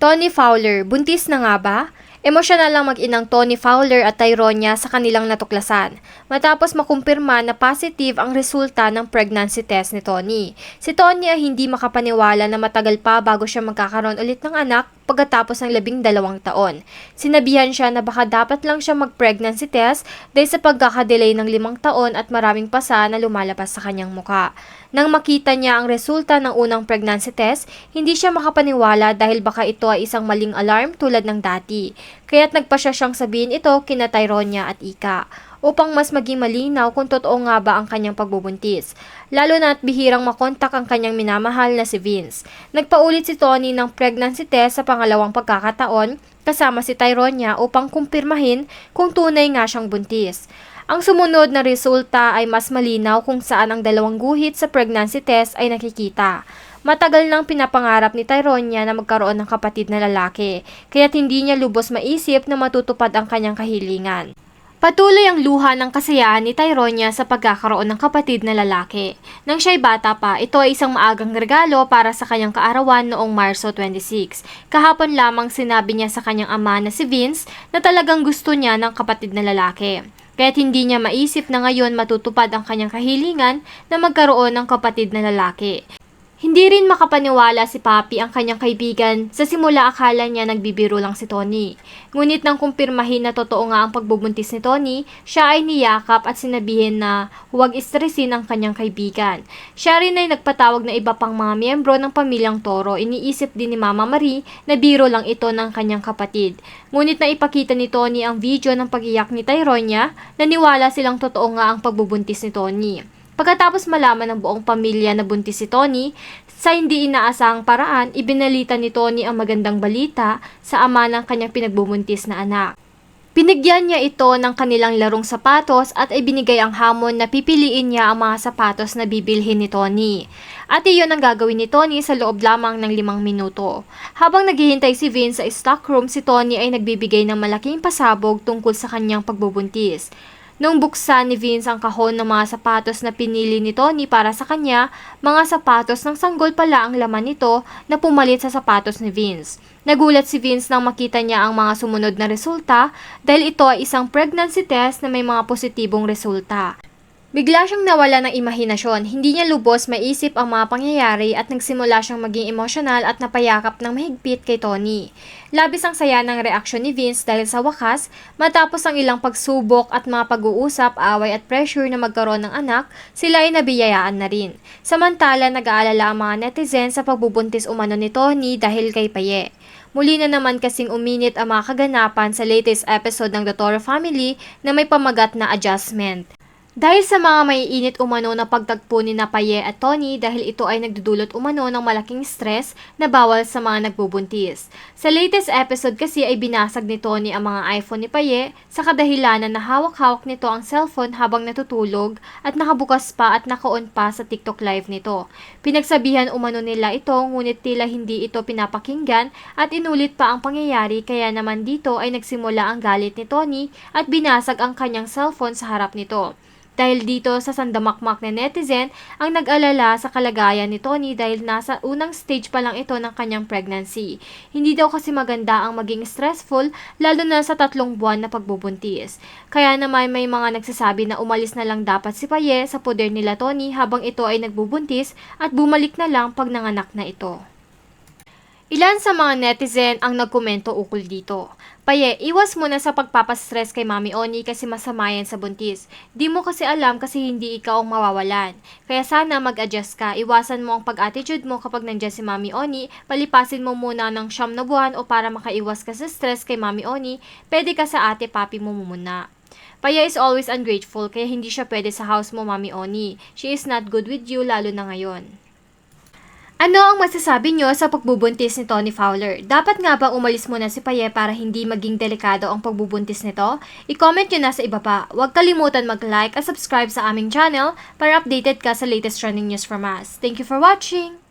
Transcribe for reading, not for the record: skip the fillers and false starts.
Tony Fowler, buntis na nga ba? Emosyonal lang mag-inang Tony Fowler at Tyronia sa kanilang natuklasan matapos makumpirma na positive ang resulta ng pregnancy test ni Tony. Si Tony ay hindi makapaniwala na matagal pa bago siya magkakaroon ulit ng anak pagkatapos ng 12 taon. Sinabihan siya na baka dapat lang siya mag-pregnancy test dahil sa pagkakadelay ng 5 taon at maraming pasa na lumalabas sa kanyang muka. Nang makita niya ang resulta ng unang pregnancy test, hindi siya makapaniwala dahil baka ito ay isang maling alarm tulad ng dati. Kaya't nagpa siya siyang sabihin ito kina Tyronia at Ika upang mas maging malinaw kung totoo nga ba ang kanyang pagbubuntis. Lalo na at bihirang makontak ang kanyang minamahal na si Vince. Nagpaulit si Tony ng pregnancy test sa pangalawang pagkakataon kasama si Tyronia upang kumpirmahin kung tunay nga siyang buntis. Ang sumunod na resulta ay mas malinaw kung saan ang dalawang guhit sa pregnancy test ay nakikita. Matagal nang pinapangarap ni Tyronia na magkaroon ng kapatid na lalaki, kaya't hindi niya lubos maisip na matutupad ang kanyang kahilingan. Patuloy ang luha ng kasiyahan ni Tyronia sa pagkakaroon ng kapatid na lalaki. Nang siya'y bata pa, ito ay isang maagang regalo para sa kanyang kaarawan noong Marso 26. Kahapon lamang sinabi niya sa kanyang ama na si Vince na talagang gusto niya ng kapatid na lalaki. Kaya't hindi niya maisip na ngayon matutupad ang kanyang kahilingan na magkaroon ng kapatid na lalaki. Hindi rin makapaniwala si Papi ang kanyang kaibigan. Sa simula akala niya nagbibiro lang si Tony. Ngunit nang kumpirmahin na totoo nga ang pagbubuntis ni Tony, siya ay niyakap at sinabihin na huwag istresin ang kanyang kaibigan. Siya rin ay nagpatawag na iba pang mga miyembro ng pamilyang Toro. Iniisip din ni Mama Marie na biro lang ito ng kanyang kapatid. Ngunit naipakita ni Tony ang video ng pag-iyak ni Tyronia, naniwala silang totoo nga ang pagbubuntis ni Tony. Pagkatapos malaman ng buong pamilya na buntis si Tony, sa hindi inaasahang paraan, ibinalita ni Tony ang magandang balita sa ama ng kanyang pinagbubuntis na anak. Binigyan niya ito ng kanilang larong sapatos at ibinigay ang hamon na pipiliin niya ang mga sapatos na bibilhin ni Tony. At iyon ang gagawin ni Tony sa loob lamang ng 5 minuto. Habang naghihintay si Vince sa stockroom, si Tony ay nagbibigay ng malaking pasabog tungkol sa kanyang pagbubuntis. Nung buksan ni Vince ang kahon ng mga sapatos na pinili ni Tony para sa kanya, mga sapatos ng sanggol pala ang laman nito na pumalit sa sapatos ni Vince. Nagulat si Vince nang makita niya ang mga sumunod na resulta dahil ito ay isang pregnancy test na may mga positibong resulta. Bigla siyang nawala ng imahinasyon, hindi niya lubos maisip ang mga pangyayari at nagsimula siyang maging emosyonal at napayakap ng mahigpit kay Tony. Labis ang saya ng reaksyon ni Vince dahil sa wakas, matapos ang ilang pagsubok at mga pag-uusap, away at pressure na magkaroon ng anak, sila ay nabiyayaan na rin. Samantala, nag-aalala ang mga netizen sa pagbubuntis umano ni Tony dahil kay Paye. Muli na naman kasing uminit ang mga kaganapan sa latest episode ng The Toro Family na may pamagat na adjustment. Dahil sa mga maiinit umano na pagtagpo ni Paye at Tony dahil ito ay nagdudulot umano ng malaking stress na bawal sa mga nagbubuntis. Sa latest episode kasi ay binasag ni Tony ang mga iPhone ni Paye sa kadahilanan na hawak-hawak nito ang cellphone habang natutulog at nakabukas pa at naka-on pa sa TikTok live nito. Pinagsabihan umano nila ito ngunit tila hindi ito pinapakinggan at inulit pa ang pangyayari kaya naman dito ay nagsimula ang galit ni Tony at binasag ang kanyang cellphone sa harap nito. Dahil dito sa sandamakmak na netizen ang nag-alala sa kalagayan ni Tony dahil nasa unang stage pa lang ito ng kanyang pregnancy. Hindi daw kasi maganda ang maging stressful lalo na sa 3 buwan na pagbubuntis. Kaya naman may mga nagsasabi na umalis na lang dapat si Paye sa poder nila Tony habang ito ay nagbubuntis at bumalik na lang pag nanganak na ito. Ilan sa mga netizen ang nagkomento ukol dito. Paye, iwas mo na sa pagpapastress kay Mami Oni kasi masama yan sa buntis. Di mo kasi alam kasi hindi ikaw ang mawawalan. Kaya sana mag-adjust ka. Iwasan mo ang pag-attitude mo kapag nandiyan si Mami Oni. Palipasin mo muna ng 9 na buwan o para makaiwas ka sa stress kay Mami Oni, pwede ka sa ate papi mo muna. Paye is always ungrateful kaya hindi siya pwede sa house mo Mami Oni. She is not good with you lalo na ngayon. Ano ang masasabi nyo sa pagbubuntis ni Tony Fowler? Dapat nga bang umalis muna si Paye para hindi maging delikado ang pagbubuntis nito? I-comment nyo na sa ibaba. Huwag kalimutan mag-like at subscribe sa aming channel para updated ka sa latest trending news from us. Thank you for watching!